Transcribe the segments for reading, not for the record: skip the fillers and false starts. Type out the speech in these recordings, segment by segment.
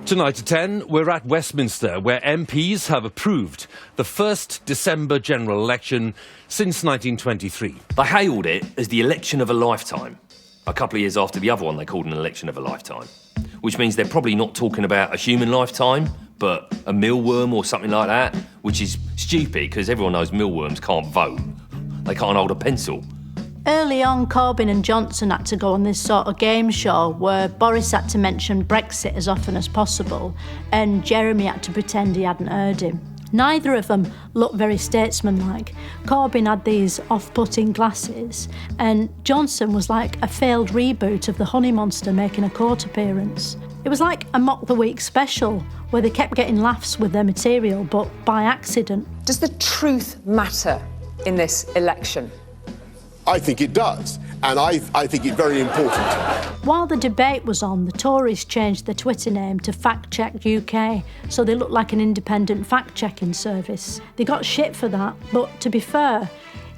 Tonight at 10, we're at Westminster, where MPs have approved the first December general election since 1923. They hailed it as the election of a lifetime. A couple of years after the other one they called an election of a lifetime. Which means they're probably not talking about a human lifetime, but a mealworm or something like that, which is stupid because everyone knows mealworms can't vote. They can't hold a pencil. Early on, Corbyn and Johnson had to go on this sort of game show where Boris had to mention Brexit as often as possible and Jeremy had to pretend he hadn't heard him. Neither of them looked very statesmanlike. Corbyn had these off-putting glasses and Johnson was like a failed reboot of the Honey Monster making a court appearance. It was like a Mock the Week special where they kept getting laughs with their material but by accident. Does the truth matter in this election? I think it does, and I think it's very important. While the debate was on, the Tories changed their Twitter name to Fact Check UK, so they looked like an independent fact-checking service. They got shit for that, but to be fair,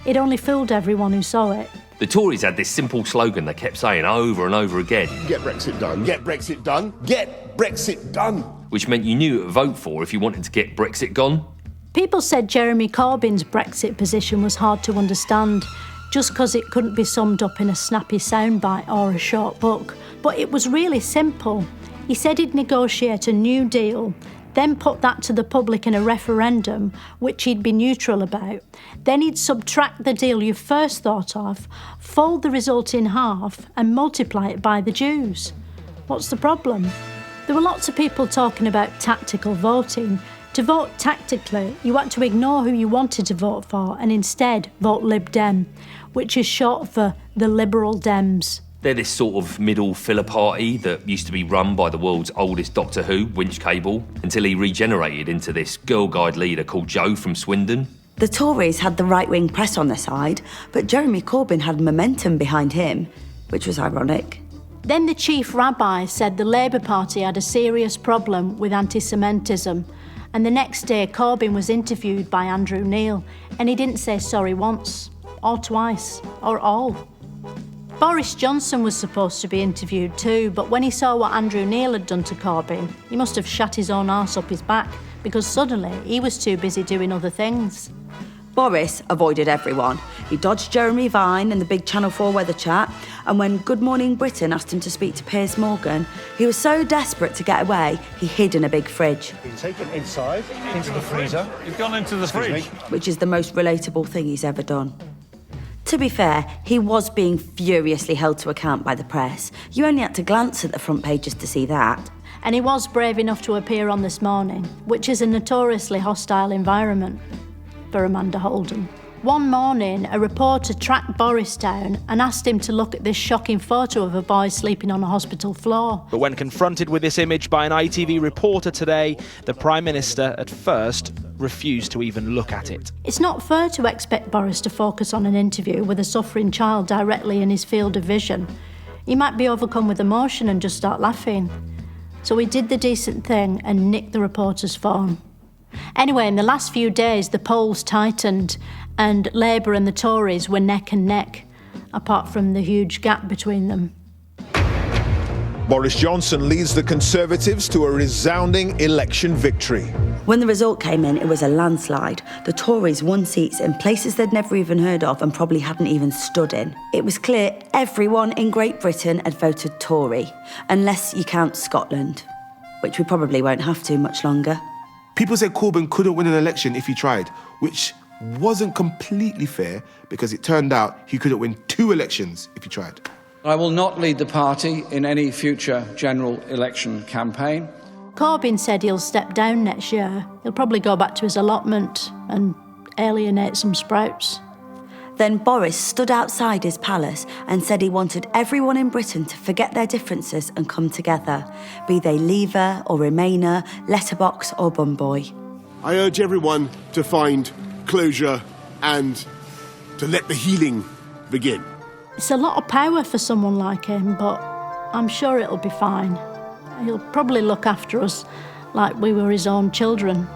it only fooled everyone who saw it. The Tories had this simple slogan they kept saying over and over again. Get Brexit done, get Brexit done, get Brexit done. Which meant you knew who to vote for if you wanted to get Brexit gone. People said Jeremy Corbyn's Brexit position was hard to understand, just because it couldn't be summed up in a snappy soundbite or a short book. But it was really simple. He said he'd negotiate a new deal, then put that to the public in a referendum, which he'd be neutral about. Then he'd subtract the deal you first thought of, fold the result in half and multiply it by the Jews. What's the problem? There were lots of people talking about tactical voting. To vote tactically, you had to ignore who you wanted to vote for and instead vote Lib Dem, which is short for the Liberal Dems. They're this sort of middle filler party that used to be run by the world's oldest Doctor Who, Winch Cable, until he regenerated into this Girl Guide leader called Joe from Swindon. The Tories had the right-wing press on their side, but Jeremy Corbyn had momentum behind him, which was ironic. Then the chief rabbi said the Labour Party had a serious problem with anti-Semitism, and the next day Corbyn was interviewed by Andrew Neil, and he didn't say sorry once, or twice, or all. Boris Johnson was supposed to be interviewed too, but when he saw what Andrew Neil had done to Corbyn, he must have shut his own arse up his back, because suddenly he was too busy doing other things. Boris avoided everyone. He dodged Jeremy Vine and the big Channel 4 weather chat, and when Good Morning Britain asked him to speak to Piers Morgan, he was so desperate to get away, he hid in a big fridge. Been taken inside, into the freezer. You've gone into the fridge? Which is the most relatable thing he's ever done. To be fair, he was being furiously held to account by the press. You only had to glance at the front pages to see that. And he was brave enough to appear on This Morning, which is a notoriously hostile environment for Amanda Holden. One morning, a reporter tracked Boris down and asked him to look at this shocking photo of a boy sleeping on a hospital floor. But when confronted with this image by an ITV reporter today, the Prime Minister at first refused to even look at it. It's not fair to expect Boris to focus on an interview with a suffering child directly in his field of vision. He might be overcome with emotion and just start laughing. So he did the decent thing and nicked the reporter's phone. Anyway, in the last few days, the polls tightened and Labour and the Tories were neck and neck, apart from the huge gap between them. Boris Johnson leads the Conservatives to a resounding election victory. When the result came in, it was a landslide. The Tories won seats in places they'd never even heard of and probably hadn't even stood in. It was clear everyone in Great Britain had voted Tory, unless you count Scotland, which we probably won't have to much longer. People said Corbyn couldn't win an election if he tried, which wasn't completely fair because it turned out he couldn't win 2 elections if he tried. I will not lead the party in any future general election campaign. Corbyn said he'll step down next year. He'll probably go back to his allotment and alienate some sprouts. Then Boris stood outside his palace and said he wanted everyone in Britain to forget their differences and come together, be they Leaver or Remainer, Letterbox or Bumboy. I urge everyone to find closure and to let the healing begin. It's a lot of power for someone like him, but I'm sure it'll be fine. He'll probably look after us like we were his own children.